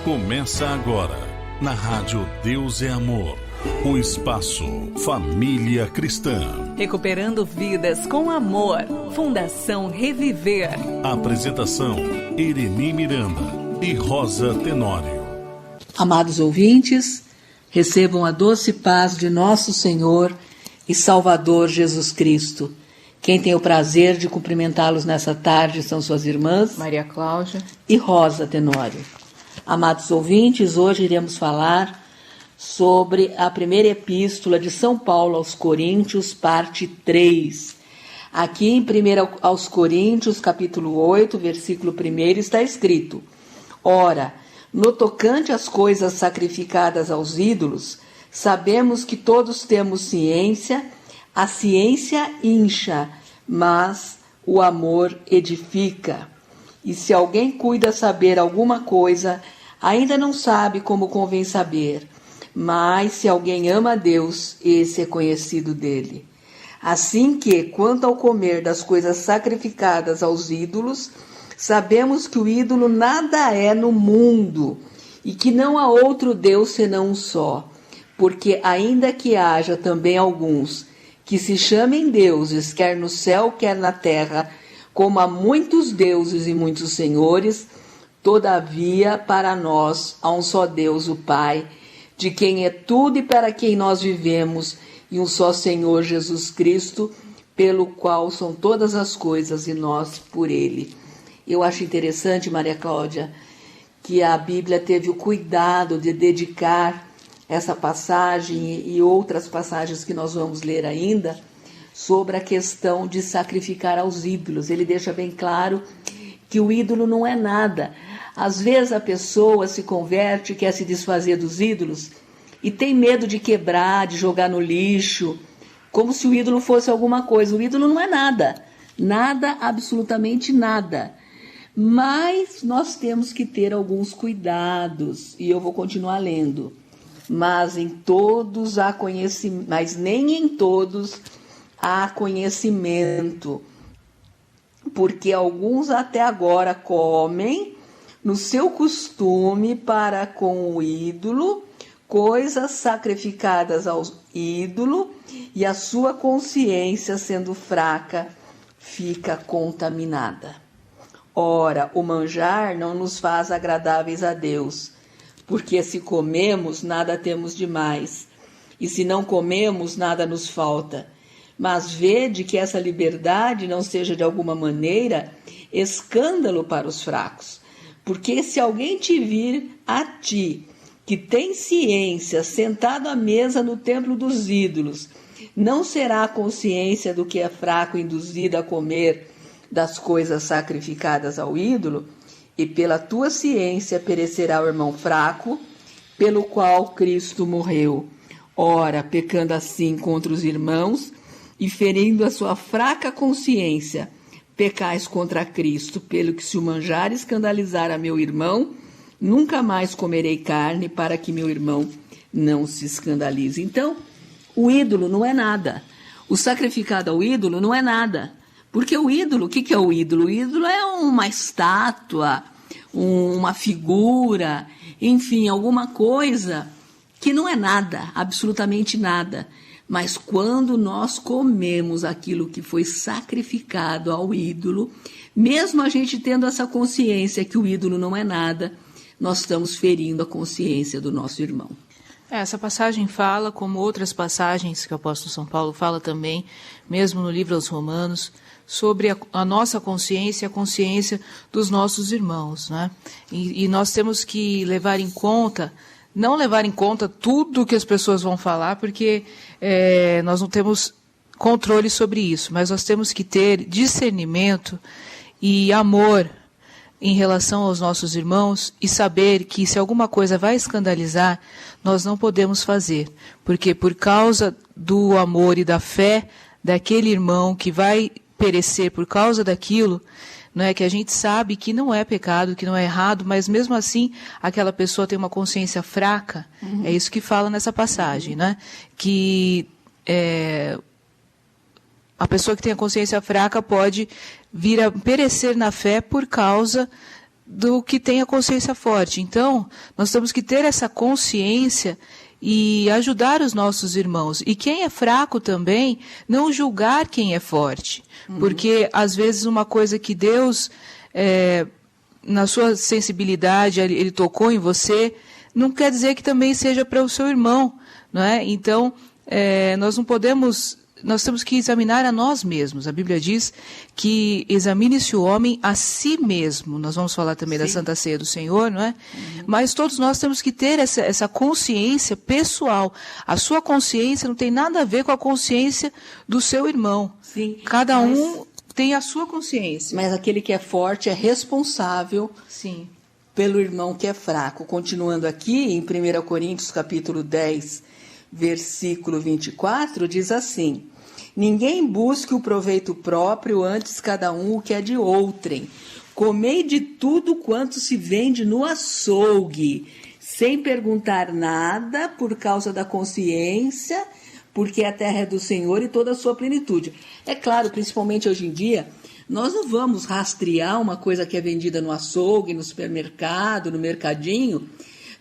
Começa agora, na Rádio Deus é Amor, o espaço Família Cristã. Recuperando vidas com amor. Fundação Reviver. Apresentação, Ireni Miranda e Rosa Tenório. Amados ouvintes, recebam a doce paz de nosso Senhor e Salvador Jesus Cristo. Quem tem o prazer de cumprimentá-los nessa tarde são suas irmãs Maria Cláudia e Rosa Tenório. Amados ouvintes, hoje iremos falar sobre a primeira epístola de São Paulo aos Coríntios, parte 3. Aqui em 1 aos Coríntios, capítulo 8, versículo 1, está escrito: Ora, no tocante às coisas sacrificadas aos ídolos, sabemos que todos temos ciência, a ciência incha, mas o amor edifica. E se alguém cuida saber alguma coisa, ainda não sabe como convém saber. Mas se alguém ama a Deus, esse é conhecido dele. Assim que, quanto ao comer das coisas sacrificadas aos ídolos, sabemos que o ídolo nada é no mundo, e que não há outro Deus senão um só. Porque ainda que haja também alguns que se chamem deuses, quer no céu, quer na terra, como há muitos deuses e muitos senhores, todavia para nós há um só Deus, o Pai, de quem é tudo e para quem nós vivemos, e um só Senhor Jesus Cristo, pelo qual são todas as coisas e nós por Ele. Eu acho interessante, Maria Cláudia, que a Bíblia teve o cuidado de dedicar essa passagem e outras passagens que nós vamos ler ainda, sobre a questão de sacrificar aos ídolos. Ele deixa bem claro que o ídolo não é nada. Às vezes a pessoa se converte, quer se desfazer dos ídolos e tem medo de quebrar, de jogar no lixo, como se o ídolo fosse alguma coisa. O ídolo não é nada, nada, absolutamente nada. Mas nós temos que ter alguns cuidados, e eu vou continuar lendo. Mas em todos há conhecimento, mas nem em todos há conhecimento, porque alguns até agora comem no seu costume para com o ídolo coisas sacrificadas ao ídolo, e a sua consciência, sendo fraca, fica contaminada. Ora, o manjar não nos faz agradáveis a Deus, porque se comemos, nada temos demais, e se não comemos, nada nos falta. Mas vede que essa liberdade não seja de alguma maneira escândalo para os fracos. Porque se alguém te vir a ti, que tem ciência, sentado à mesa no templo dos ídolos, não será a consciência do que é fraco induzido a comer das coisas sacrificadas ao ídolo? E pela tua ciência perecerá o irmão fraco, pelo qual Cristo morreu. Ora, pecando assim contra os irmãos, e ferindo a sua fraca consciência, pecais contra Cristo, pelo que se o manjar escandalizar a meu irmão, nunca mais comerei carne, para que meu irmão não se escandalize. Então, o ídolo não é nada. O sacrificado ao ídolo não é nada. Porque o ídolo, o que é o ídolo? O ídolo é uma estátua, uma figura, enfim, alguma coisa que não é nada, absolutamente nada. Mas quando nós comemos aquilo que foi sacrificado ao ídolo, mesmo a gente tendo essa consciência que o ídolo não é nada, nós estamos ferindo a consciência do nosso irmão. Essa passagem fala, como outras passagens que o apóstolo São Paulo fala também, mesmo no livro aos Romanos, sobre a nossa consciência e a consciência dos nossos irmãos, né? E nós temos que levar em conta, não levar em conta tudo que as pessoas vão falar, porque nós não temos controle sobre isso, mas nós temos que ter discernimento e amor em relação aos nossos irmãos e saber que se alguma coisa vai escandalizar, nós não podemos fazer, porque por causa do amor e da fé daquele irmão que vai perecer por causa daquilo, não é que a gente sabe que não é pecado, que não é errado, mas mesmo assim aquela pessoa tem uma consciência fraca. É isso que fala nessa passagem, né? Que a pessoa que tem a consciência fraca pode vir a perecer na fé por causa do que tem a consciência forte. Então, nós temos que ter essa consciência e ajudar os nossos irmãos. E quem é fraco também, não julgar quem é forte. Porque, às vezes, uma coisa que Deus, na sua sensibilidade, ele tocou em você, não quer dizer que também seja para o seu irmão. Não é? Então, nós não podemos... Nós temos que examinar a nós mesmos. A Bíblia diz que examine-se o homem a si mesmo. Nós vamos falar também da Santa Ceia do Senhor, não é? Mas todos nós temos que ter essa consciência pessoal. A sua consciência não tem nada a ver com a consciência do seu irmão. Sim, Cada um tem a sua consciência. Mas aquele que é forte é responsável pelo irmão que é fraco. Continuando aqui, em 1 Coríntios capítulo 10, versículo 24, diz assim: ninguém busque o proveito próprio, antes cada um o que é de outrem. Comei de tudo quanto se vende no açougue, sem perguntar nada, por causa da consciência, porque a terra é do Senhor e toda a sua plenitude. É claro, principalmente hoje em dia, nós não vamos rastrear uma coisa que é vendida no açougue, no supermercado, no mercadinho,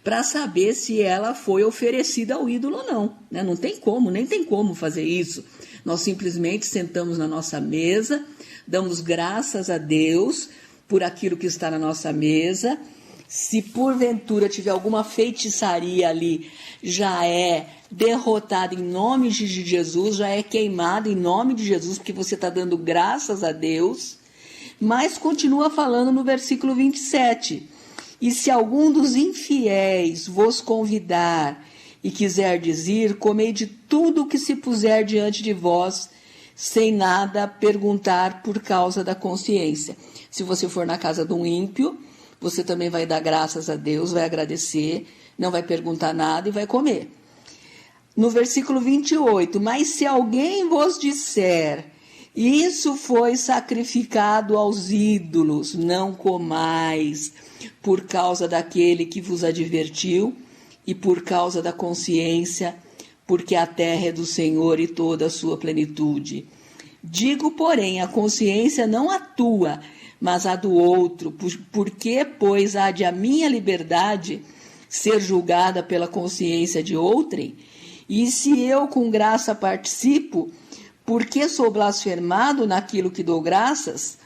para saber se ela foi oferecida ao ídolo ou não, né? Não tem como, nem tem como fazer isso. Nós simplesmente sentamos na nossa mesa, damos graças a Deus por aquilo que está na nossa mesa. Se porventura tiver alguma feitiçaria ali, já é derrotado em nome de Jesus, já é queimado em nome de Jesus, porque você está dando graças a Deus. Mas continua falando no versículo 27... E se algum dos infiéis vos convidar e quiserdes ir, comei de tudo o que se puser diante de vós, sem nada perguntar por causa da consciência. Se você for na casa de um ímpio, você também vai dar graças a Deus, vai agradecer, não vai perguntar nada e vai comer. No versículo 28, mas se alguém vos disser, isso foi sacrificado aos ídolos, não comais, por causa daquele que vos advertiu e por causa da consciência, porque a terra é do Senhor e toda a sua plenitude. Digo, porém, a consciência não a tua, mas a do outro, porque, pois, há de a minha liberdade ser julgada pela consciência de outrem? E se eu com graça participo, por que sou blasfemado naquilo que dou graças?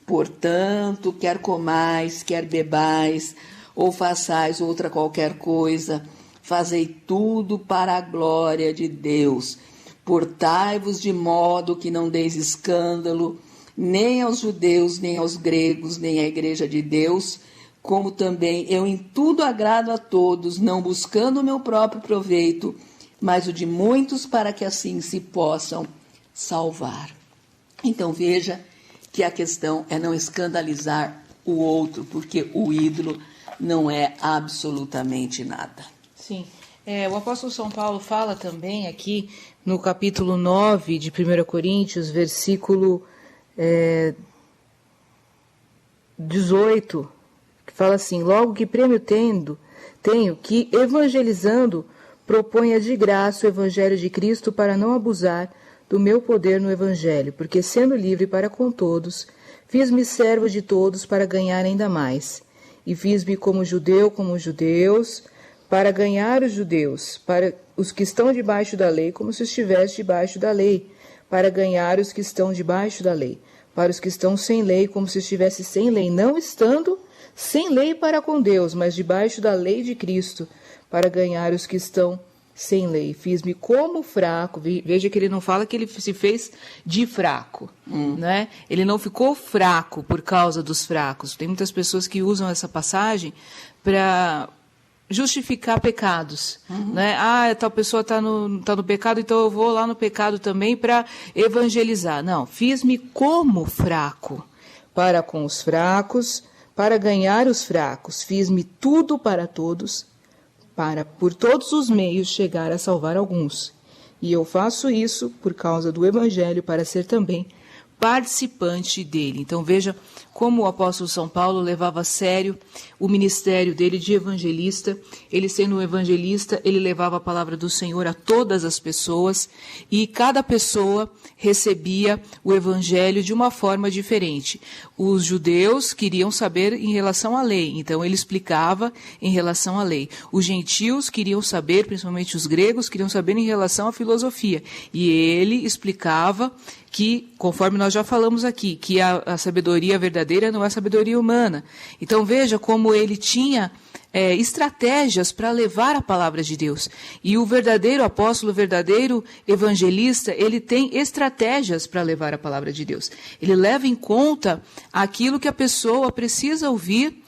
Portanto, quer comais, quer bebais, ou façais outra qualquer coisa, fazei tudo para a glória de Deus. Portai-vos de modo que não deis escândalo, nem aos judeus, nem aos gregos, nem à igreja de Deus, como também eu em tudo agrado a todos, não buscando o meu próprio proveito, mas o de muitos, para que assim se possam salvar. Então veja que a questão é não escandalizar o outro, porque o ídolo não é absolutamente nada. Sim. O apóstolo São Paulo fala também aqui no capítulo 9 de 1 Coríntios, versículo 18, que fala assim: logo que prêmio tenho que, evangelizando, proponha de graça o evangelho de Cristo, para não abusar do meu poder no evangelho, porque sendo livre para com todos, fiz-me servo de todos para ganhar ainda mais. E fiz-me como judeu, como os judeus, para ganhar os judeus, para os que estão debaixo da lei, como se estivesse debaixo da lei, para ganhar os que estão debaixo da lei, para os que estão sem lei, como se estivesse sem lei, não estando sem lei para com Deus, mas debaixo da lei de Cristo, para ganhar os que estão sem lei. Fiz-me como fraco. Veja que ele não fala que ele se fez de fraco, né? Ele não ficou fraco por causa dos fracos. Tem muitas pessoas que usam essa passagem para justificar pecados, né? Tal pessoa está no pecado, então eu vou lá no pecado também para evangelizar. Não, fiz-me como fraco para com os fracos, para ganhar os fracos. Fiz-me tudo para todos, para, por todos os meios, chegar a salvar alguns. E eu faço isso por causa do Evangelho, para ser também participante dele. Então veja como o apóstolo São Paulo levava a sério o ministério dele de evangelista. Ele, sendo um evangelista, ele levava a palavra do Senhor a todas as pessoas, e cada pessoa recebia o evangelho de uma forma diferente. Os judeus queriam saber em relação à lei, então ele explicava em relação à lei. Os gentios queriam saber, principalmente os gregos, queriam saber em relação à filosofia, e ele explicava que, conforme nós já falamos aqui, que a sabedoria verdadeira não é sabedoria humana. Então veja como ele tinha estratégias para levar a palavra de Deus. E o verdadeiro apóstolo, o verdadeiro evangelista, ele tem estratégias para levar a palavra de Deus. Ele leva em conta aquilo que a pessoa precisa ouvir.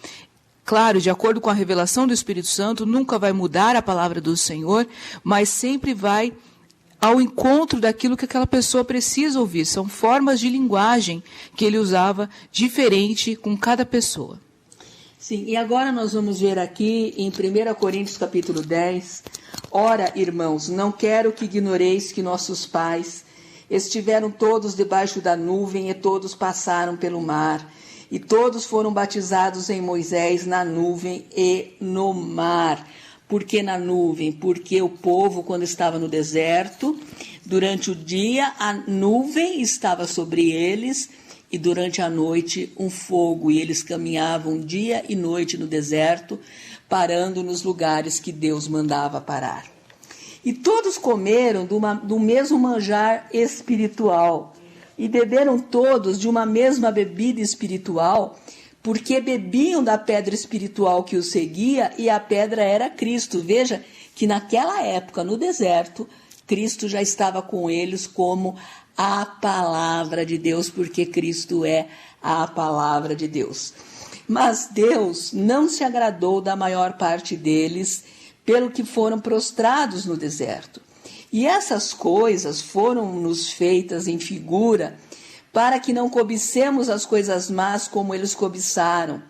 Claro, de acordo com a revelação do Espírito Santo, nunca vai mudar a palavra do Senhor, mas sempre vai ao encontro daquilo que aquela pessoa precisa ouvir. São formas de linguagem que ele usava diferente com cada pessoa. Sim, e agora nós vamos ver aqui em 1 Coríntios capítulo 10, ora, irmãos, não quero que ignoreis que nossos pais estiveram todos debaixo da nuvem e todos passaram pelo mar, e todos foram batizados em Moisés na nuvem e no mar. Por que na nuvem? Porque o povo, quando estava no deserto, durante o dia a nuvem estava sobre eles, e durante a noite um fogo, e eles caminhavam dia e noite no deserto, parando nos lugares que Deus mandava parar. E todos comeram do mesmo manjar espiritual, e beberam todos de uma mesma bebida espiritual, porque bebiam da pedra espiritual que os seguia, e a pedra era Cristo. Veja que naquela época, no deserto, Cristo já estava com eles como a palavra de Deus, porque Cristo é a palavra de Deus. Mas Deus não se agradou da maior parte deles, pelo que foram prostrados no deserto. E essas coisas foram-nos feitas em figura, para que não cobicemos as coisas más como eles cobiçaram.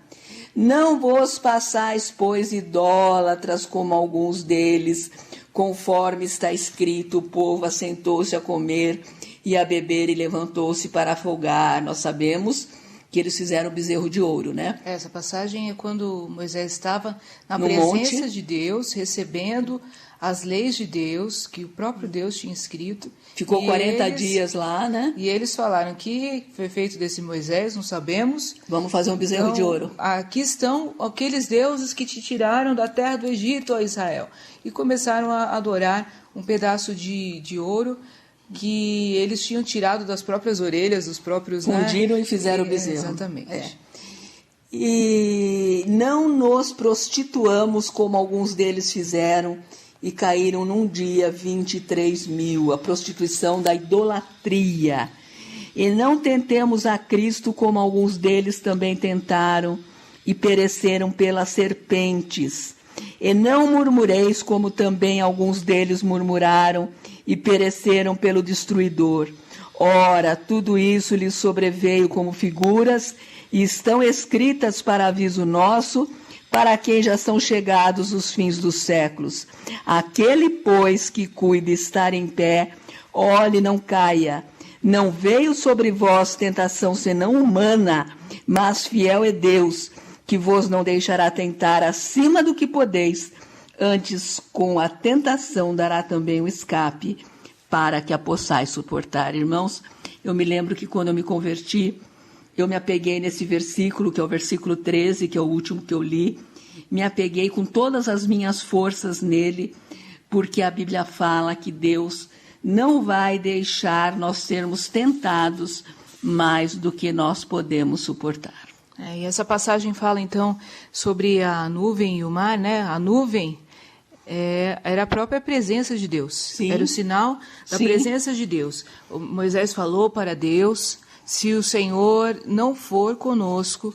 Não vos passais, pois, idólatras como alguns deles, conforme está escrito, o povo assentou-se a comer e a beber e levantou-se para afogar. Nós sabemos que eles fizeram o bezerro de ouro, né? Essa passagem é quando Moisés estava na No presença monte de Deus, recebendo as leis de Deus, que o próprio Deus tinha escrito. Ficou E 40 dias lá, né? E eles falaram que foi feito desse Moisés, não sabemos. Vamos fazer um bezerro de ouro. Aqui estão aqueles deuses que te tiraram da terra do Egito, ó Israel. E começaram a adorar um pedaço de ouro que eles tinham tirado das próprias orelhas, dos próprios... Fundiram, né? E fizeram o bezerro. Exatamente. E não nos prostituamos como alguns deles fizeram, e caíram num dia 23.000, a prostituição da idolatria. E não tentemos a Cristo como alguns deles também tentaram, e pereceram pelas serpentes. E não murmureis como também alguns deles murmuraram, e pereceram pelo destruidor. Ora, tudo isso lhes sobreveio como figuras, e estão escritas para aviso nosso, para quem já são chegados os fins dos séculos. Aquele, pois, que cuide estar em pé, olhe, não caia. Não veio sobre vós tentação senão humana, mas fiel é Deus, que vos não deixará tentar acima do que podeis, antes com a tentação dará também o escape, para que a possais suportar. Irmãos, eu me lembro que quando eu me converti, eu me apeguei nesse versículo, que é o versículo 13, que é o último que eu li. Me apeguei com todas as minhas forças nele, porque a Bíblia fala que Deus não vai deixar nós sermos tentados mais do que nós podemos suportar. E essa passagem fala, então, sobre a nuvem e o mar, né? A nuvem era a própria presença de Deus. Sim. Era o sinal da presença de Deus. Moisés falou para Deus: se o Senhor não for conosco,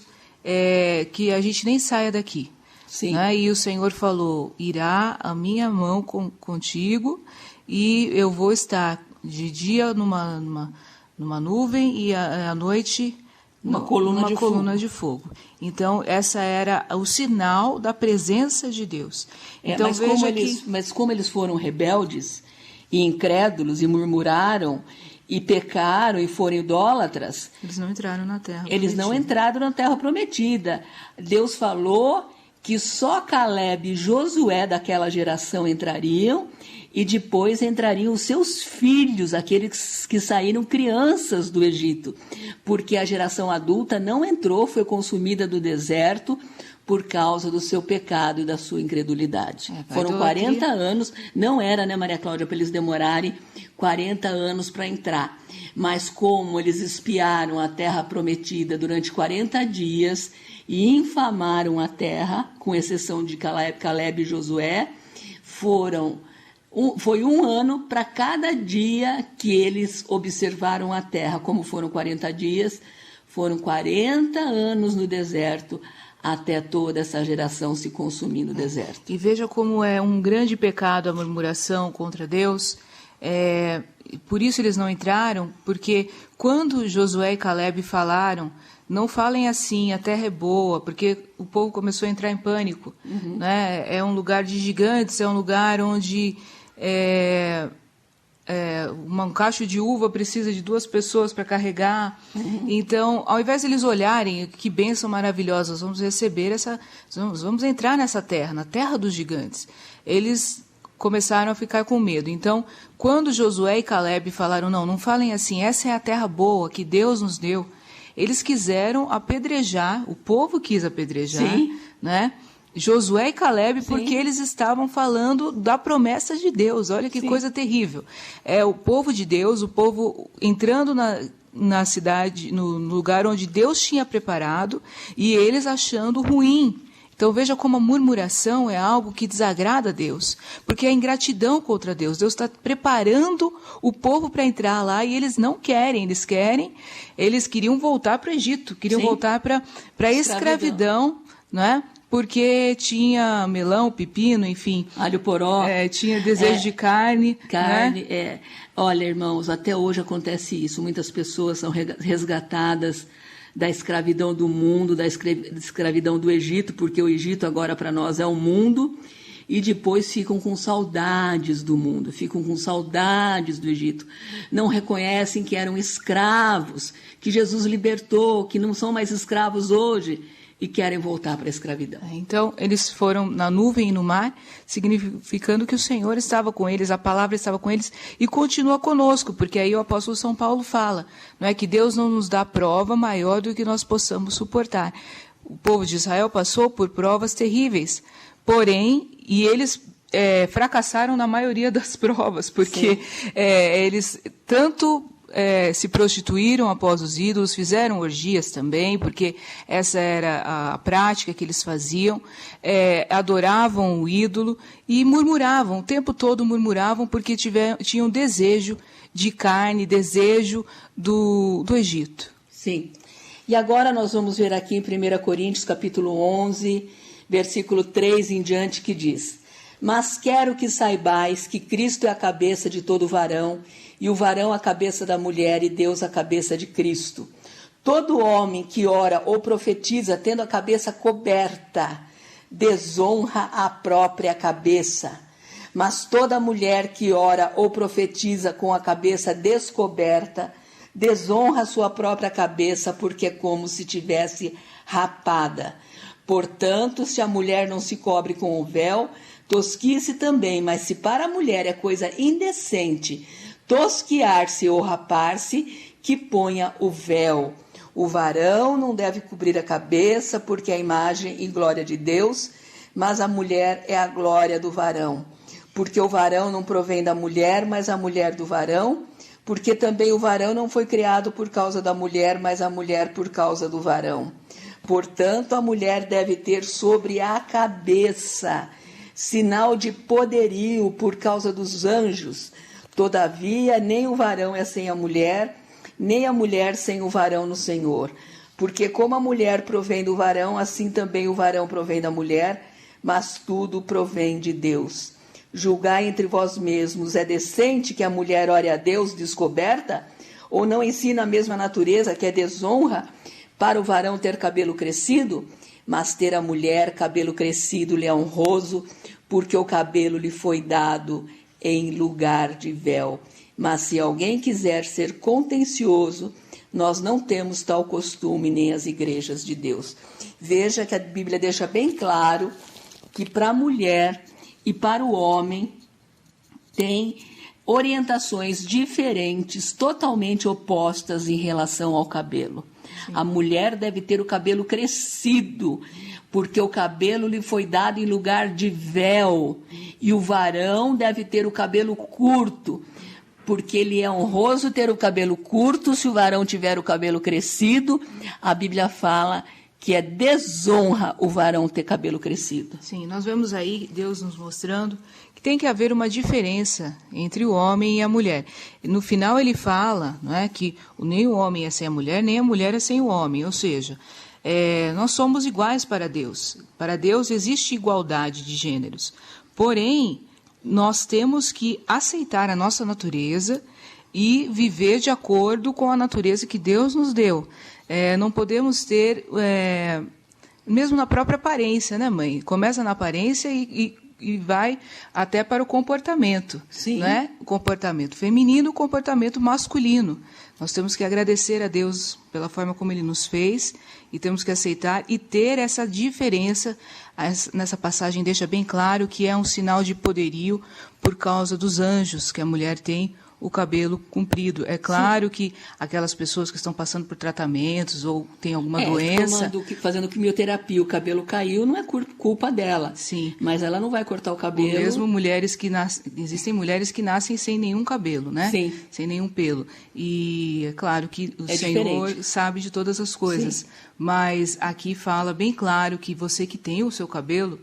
que a gente nem saia daqui. Sim. Né? E o Senhor falou: irá a minha mão contigo, e eu vou estar de dia numa nuvem e à noite uma coluna de fogo. Então, essa era o sinal da presença de Deus. Então, mas como eles foram rebeldes e incrédulos e murmuraram e pecaram e foram idólatras, Eles não entraram na terra eles não prometida. entraram na terra prometida. Deus falou que só Calebe e Josué daquela geração entrariam, e depois entrariam os seus filhos, aqueles que saíram crianças do Egito, porque a geração adulta não entrou, foi consumida do deserto por causa do seu pecado e da sua incredulidade. Foram 40 anos, não era, né, Maria Cláudia, para eles demorarem 40 anos para entrar. Mas como eles espiaram a terra prometida durante 40 dias e infamaram a terra, com exceção de Calebe e Josué, foi um ano para cada dia que eles observaram a terra. Como foram 40 dias, foram 40 anos no deserto, até toda essa geração se consumir no deserto. E veja como é um grande pecado a murmuração contra Deus. Por isso eles não entraram, porque quando Josué e Calebe falaram, não falem assim, a terra é boa, porque o povo começou a entrar em pânico. Né? É um lugar de gigantes, é um lugar onde um cacho de uva precisa de 2 pessoas para carregar. Então, ao invés de eles olharem que bênção maravilhosa, vamos receber vamos entrar nessa terra, na terra dos gigantes, eles começaram a ficar com medo. Então, quando Josué e Calebe falaram, não falem assim, essa é a terra boa que Deus nos deu, eles quiseram apedrejar, o povo quis apedrejar, Sim. né? Josué e Calebe, Sim. porque eles estavam falando da promessa de Deus. Olha que Sim. coisa terrível. É o povo de Deus, o povo entrando na cidade, no lugar onde Deus tinha preparado, e eles achando ruim. Então veja como a murmuração é algo que desagrada a Deus, porque é ingratidão contra Deus. Deus está preparando o povo para entrar lá e eles não querem. Eles queriam voltar para o Egito, queriam Sim. voltar para a escravidão, não é? Porque tinha melão, pepino, enfim. Alho poró. Tinha desejo de carne. Carne, né? Olha, irmãos, até hoje acontece isso. Muitas pessoas são resgatadas da escravidão do mundo, da escravidão do Egito, porque o Egito agora para nós é o mundo, e depois ficam com saudades do mundo, ficam com saudades do Egito. Não reconhecem que eram escravos, que Jesus libertou, que não são mais escravos hoje, e querem voltar para a escravidão. Então, eles foram na nuvem e no mar, significando que o Senhor estava com eles, a palavra estava com eles e continua conosco, porque aí o apóstolo São Paulo fala, não é que Deus não nos dá prova maior do que nós possamos suportar. O povo de Israel passou por provas terríveis, porém, e eles fracassaram na maioria das provas, porque eles tanto se prostituíram após os ídolos, fizeram orgias também, porque essa era a prática que eles faziam, adoravam o ídolo e murmuravam, o tempo todo murmuravam, porque tinham desejo de carne, desejo do Egito. Sim. E agora nós vamos ver aqui em 1 Coríntios, capítulo 11, versículo 3 em diante, que diz: Mas quero que saibais que Cristo é a cabeça de todo varão, e o varão a cabeça da mulher, e Deus a cabeça de Cristo. Todo homem que ora ou profetiza tendo a cabeça coberta, desonra a própria cabeça. Mas toda mulher que ora ou profetiza com a cabeça descoberta, desonra a sua própria cabeça, porque é como se tivesse rapada. Portanto, se a mulher não se cobre com o véu, tosquice também, mas se para a mulher é coisa indecente tosquiar-se ou rapar-se, que ponha o véu. O varão não deve cobrir a cabeça, porque é a imagem e glória de Deus, mas a mulher é a glória do varão. Porque o varão não provém da mulher, mas a mulher do varão, porque também o varão não foi criado por causa da mulher, mas a mulher por causa do varão. Portanto, a mulher deve ter sobre a cabeça sinal de poderio por causa dos anjos. Todavia, nem o varão é sem a mulher, nem a mulher sem o varão no Senhor. Porque como a mulher provém do varão, assim também o varão provém da mulher, mas tudo provém de Deus. Julgai entre vós mesmos, é decente que a mulher ore a Deus descoberta? Ou não ensina a mesma natureza, que é desonra, para o varão ter cabelo crescido? Mas ter a mulher cabelo crescido lhe é honroso, porque o cabelo lhe foi dado em lugar de véu. Mas se alguém quiser ser contencioso, nós não temos tal costume nem as igrejas de Deus. Veja que a Bíblia deixa bem claro que para a mulher e para o homem tem orientações diferentes, totalmente opostas em relação ao cabelo. Sim. A mulher deve ter o cabelo crescido, porque o cabelo lhe foi dado em lugar de véu, e o varão deve ter o cabelo curto, porque ele é honroso ter o cabelo curto. Se o varão tiver o cabelo crescido, a Bíblia fala que é desonra o varão ter cabelo crescido. Sim, nós vemos aí Deus nos mostrando que tem que haver uma diferença entre o homem e a mulher. No final ele fala, não é, que nem o homem é sem a mulher, nem a mulher é sem o homem, ou seja, nós somos iguais para Deus. Para Deus existe igualdade de gêneros. Porém, nós temos que aceitar a nossa natureza e viver de acordo com a natureza que Deus nos deu. Não podemos ter, mesmo na própria aparência, né, mãe? Começa na aparência e vai até para o comportamento. Sim. Né? O comportamento feminino, o comportamento masculino. Nós temos que agradecer a Deus pela forma como Ele nos fez e temos que aceitar e ter essa diferença. Nessa passagem deixa bem claro que é um sinal de poderio por causa dos anjos, que a mulher tem o cabelo comprido. É claro Sim. que aquelas pessoas que estão passando por tratamentos ou têm alguma doença... fazendo quimioterapia, o cabelo caiu, não é culpa dela. Sim. Mas ela não vai cortar o cabelo. Ou mesmo mulheres que existem mulheres que nascem sem nenhum cabelo, né? Sim. Sem nenhum pelo. E é claro que o Senhor diferente. Sabe de todas as coisas. Sim. Mas aqui fala bem claro que você que tem o seu cabelo,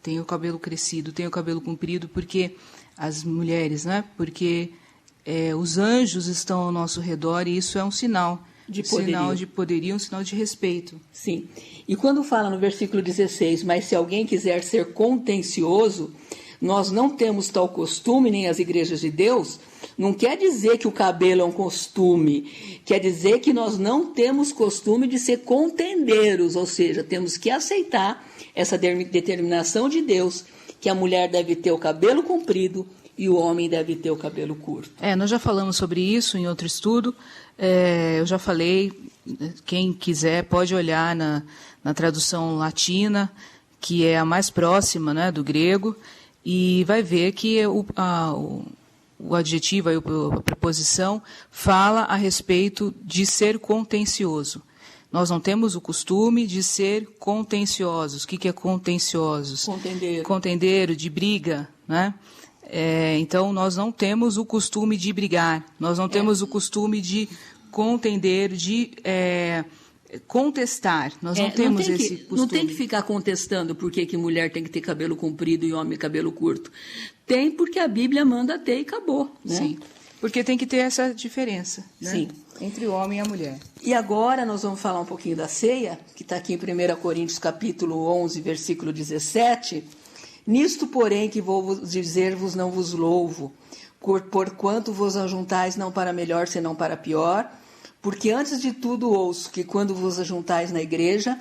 tem o cabelo crescido, tem o cabelo comprido, porque as mulheres, né? Porque... os anjos estão ao nosso redor e isso é um sinal de poderio, um sinal de respeito. Sim. E quando fala no versículo 16, mas se alguém quiser ser contencioso, nós não temos tal costume, nem as igrejas de Deus, não quer dizer que o cabelo é um costume, quer dizer que nós não temos costume de ser contendeiros, ou seja, temos que aceitar essa determinação de Deus, que a mulher deve ter o cabelo comprido, e o homem deve ter o cabelo curto. Nós já falamos sobre isso em outro estudo. Eu já falei, quem quiser pode olhar na tradução latina, que é a mais próxima, né, do grego, e vai ver que o adjetivo, a preposição, fala a respeito de ser contencioso. Nós não temos o costume de ser contenciosos. O que é contenciosos? Contendeiro, de briga, né? Então, nós não temos o costume de brigar, nós não temos o costume de contender, de contestar. Nós não temos esse costume. Não tem que ficar contestando por que mulher tem que ter cabelo comprido e homem cabelo curto. Tem porque a Bíblia manda ter e acabou. Né? Sim, porque tem que ter essa diferença, né? Sim. Entre o homem e a mulher. E agora nós vamos falar um pouquinho da ceia, que está aqui em 1 Coríntios capítulo 11, versículo 17... Nisto, porém, que vou dizer-vos, não vos louvo, porquanto vos ajuntais não para melhor, senão para pior, porque antes de tudo ouço que, quando vos ajuntais na igreja,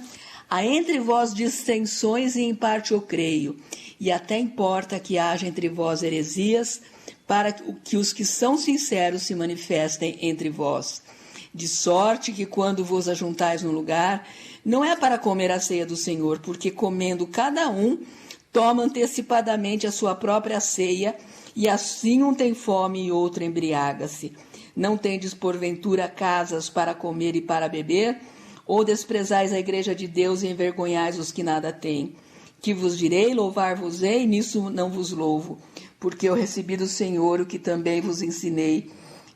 há entre vós dissensões e em parte eu creio, e até importa que haja entre vós heresias, para que os que são sinceros se manifestem entre vós. De sorte que, quando vos ajuntais num lugar, não é para comer a ceia do Senhor, porque comendo cada um, toma antecipadamente a sua própria ceia, e assim um tem fome e outro embriaga-se. Não tendes, porventura, casas para comer e para beber? Ou desprezais a igreja de Deus e envergonhais os que nada têm? Que vos direi, louvar-vos-ei, nisso não vos louvo, porque eu recebi do Senhor o que também vos ensinei,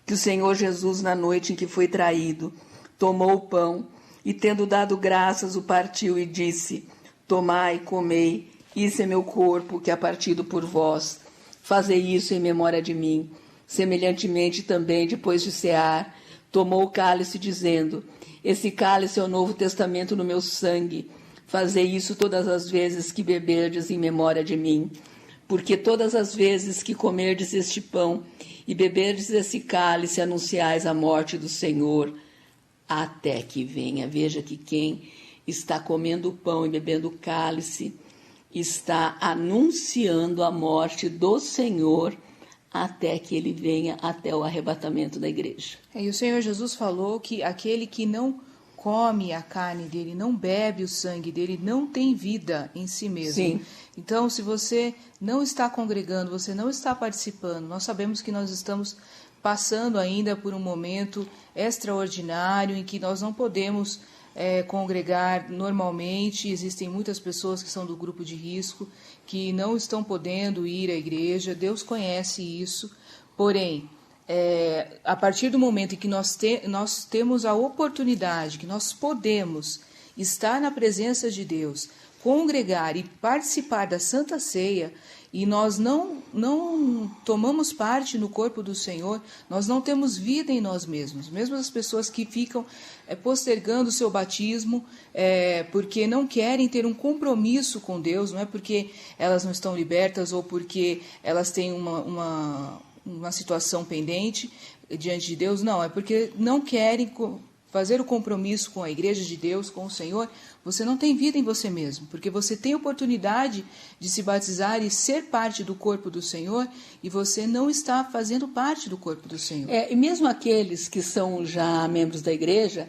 que o Senhor Jesus, na noite em que foi traído, tomou o pão, e tendo dado graças, o partiu e disse: tomai, comei, isso é meu corpo, que é partido por vós. Fazei isso em memória de mim. Semelhantemente também, depois de cear, tomou o cálice, dizendo: esse cálice é o novo testamento no meu sangue. Fazei isso todas as vezes que beberdes em memória de mim. Porque todas as vezes que comerdes este pão e beberdes esse cálice, anunciais a morte do Senhor, até que venha. Veja que quem está comendo o pão e bebendo o cálice está anunciando a morte do Senhor até que ele venha, até o arrebatamento da igreja. E o Senhor Jesus falou que aquele que não come a carne dele, não bebe o sangue dele, não tem vida em si mesmo. Sim. Então, se você não está congregando, você não está participando, nós sabemos que nós estamos passando ainda por um momento extraordinário em que nós não podemos congregar normalmente. Existem muitas pessoas que são do grupo de risco, que não estão podendo ir à igreja. Deus conhece isso, porém, a partir do momento em que nós temos a oportunidade, que nós podemos estar na presença de Deus, congregar e participar da Santa Ceia, e nós não tomamos parte no corpo do Senhor, nós não temos vida em nós mesmos. Mesmo as pessoas que ficam postergando o seu batismo porque não querem ter um compromisso com Deus, não é porque elas não estão libertas ou porque elas têm uma situação pendente diante de Deus, não, é porque não querem fazer o compromisso com a igreja de Deus, com o Senhor. Você não tem vida em você mesmo, porque você tem oportunidade de se batizar e ser parte do corpo do Senhor, e você não está fazendo parte do corpo do Senhor. E mesmo aqueles que são já membros da igreja,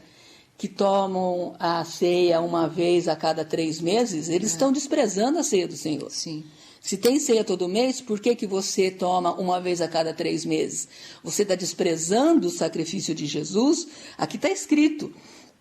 que tomam a ceia uma vez a cada 3 meses, eles estão desprezando a ceia do Senhor. Sim. Se tem ceia todo mês, por que você toma uma vez a cada 3 meses? Você está desprezando o sacrifício de Jesus? Aqui está escrito: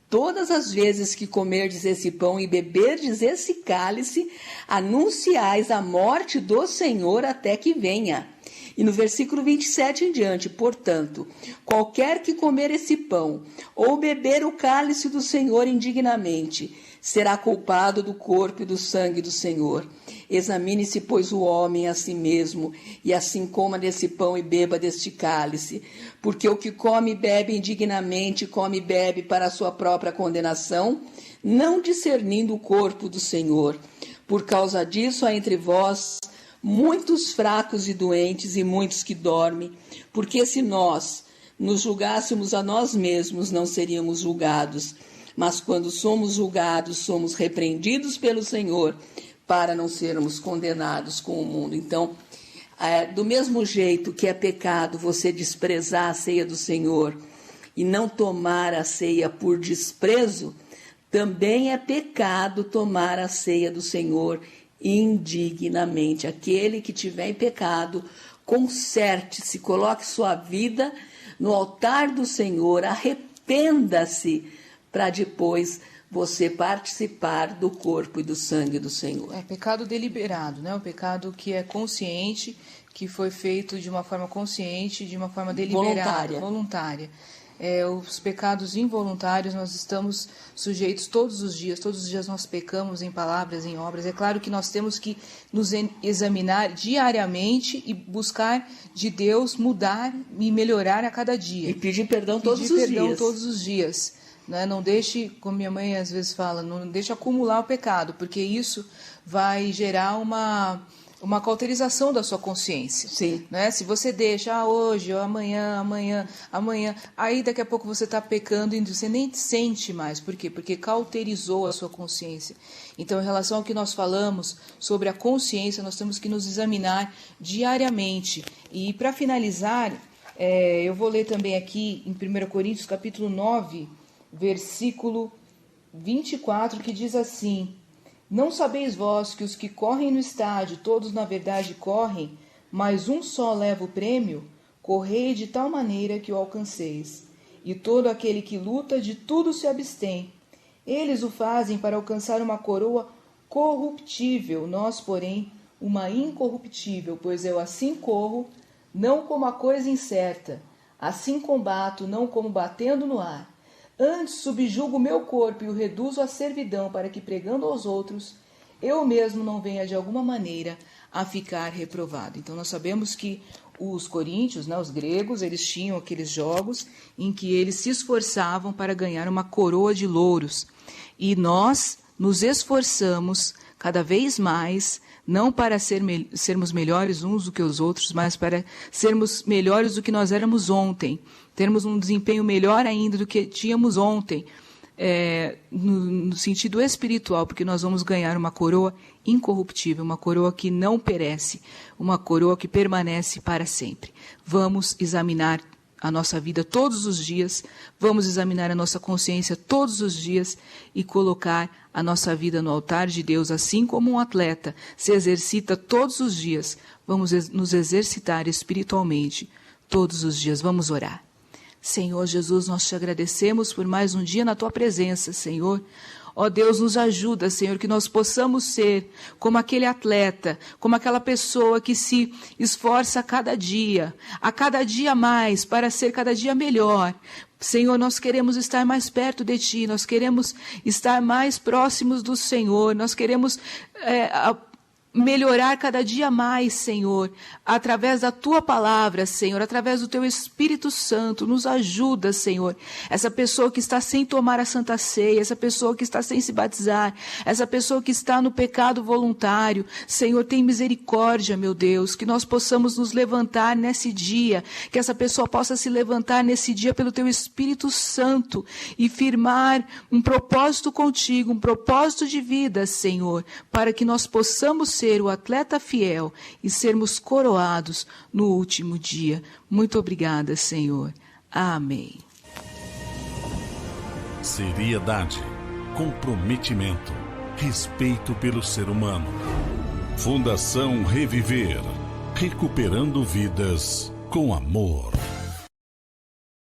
todas as vezes que comerdes esse pão e beberdes esse cálice, anunciais a morte do Senhor até que venha. E no versículo 27 em diante: portanto, qualquer que comer esse pão ou beber o cálice do Senhor indignamente, será culpado do corpo e do sangue do Senhor. Examine-se, pois, o homem a si mesmo, e assim coma desse pão e beba deste cálice. Porque o que come e bebe indignamente, come e bebe para a sua própria condenação, não discernindo o corpo do Senhor. Por causa disso, há entre vós muitos fracos e doentes e muitos que dormem, porque se nós nos julgássemos a nós mesmos, não seríamos julgados. Mas quando somos julgados, somos repreendidos pelo Senhor, para não sermos condenados com o mundo. Então, do mesmo jeito que é pecado você desprezar a ceia do Senhor e não tomar a ceia por desprezo, também é pecado tomar a ceia do Senhor indignamente. Aquele que tiver em pecado, conserte-se, coloque sua vida no altar do Senhor, arrependa-se, para depois você participar do corpo e do sangue do Senhor. É pecado deliberado, né? Um pecado que é consciente, que foi feito de uma forma consciente, de uma forma deliberada, voluntária. Os pecados involuntários nós estamos sujeitos todos os dias nós pecamos em palavras, em obras. É claro que nós temos que nos examinar diariamente e buscar de Deus mudar e melhorar a cada dia. E pedir perdão todos os dias. Não deixe, como minha mãe às vezes fala, não deixe acumular o pecado, porque isso vai gerar uma cauterização da sua consciência. Sim. Né? Se você deixa hoje, ou amanhã, aí daqui a pouco você está pecando e você nem sente mais. Por quê? Porque cauterizou a sua consciência. Então, em relação ao que nós falamos sobre a consciência, nós temos que nos examinar diariamente. E para finalizar, eu vou ler também aqui em 1 Coríntios capítulo 9, versículo 24, que diz assim: não sabeis vós que os que correm no estádio, todos na verdade correm, mas um só leva o prêmio? Correi de tal maneira que o alcanceis. E todo aquele que luta, de tudo se abstém. Eles o fazem para alcançar uma coroa corruptível, nós, porém, uma incorruptível, pois eu assim corro, não como a coisa incerta, assim combato, não como batendo no ar. Antes subjugo o meu corpo e o reduzo à servidão, para que, pregando aos outros, eu mesmo não venha de alguma maneira a ficar reprovado. Então nós sabemos que os coríntios, os gregos, eles tinham aqueles jogos em que eles se esforçavam para ganhar uma coroa de louros. E nós nos esforçamos cada vez mais, não para sermos melhores uns do que os outros, mas para sermos melhores do que nós éramos ontem, termos um desempenho melhor ainda do que tínhamos ontem, no sentido espiritual, porque nós vamos ganhar uma coroa incorruptível, uma coroa que não perece, uma coroa que permanece para sempre. Vamos examinar a nossa vida todos os dias, vamos examinar a nossa consciência todos os dias e colocar a nossa vida no altar de Deus, assim como um atleta se exercita todos os dias. Vamos nos exercitar espiritualmente todos os dias. Vamos orar. Senhor Jesus, nós te agradecemos por mais um dia na tua presença, Senhor. Ó Deus, nos ajuda, Senhor, que nós possamos ser como aquele atleta, como aquela pessoa que se esforça a cada dia mais, para ser cada dia melhor. Senhor, nós queremos estar mais perto de Ti, nós queremos estar mais próximos do Senhor, nós queremos melhorar cada dia mais, Senhor, através da Tua palavra, Senhor, através do Teu Espírito Santo. Nos ajuda, Senhor. Essa pessoa que está sem tomar a Santa Ceia, essa pessoa que está sem se batizar, essa pessoa que está no pecado voluntário, Senhor, tem misericórdia, meu Deus, que nós possamos nos levantar nesse dia, que essa pessoa possa se levantar nesse dia pelo Teu Espírito Santo e firmar um propósito contigo, um propósito de vida, Senhor, para que nós possamos ser o atleta fiel e sermos coroados no último dia. Muito obrigada, Senhor. Amém. Seriedade, comprometimento, respeito pelo ser humano. Fundação Reviver, recuperando vidas com amor.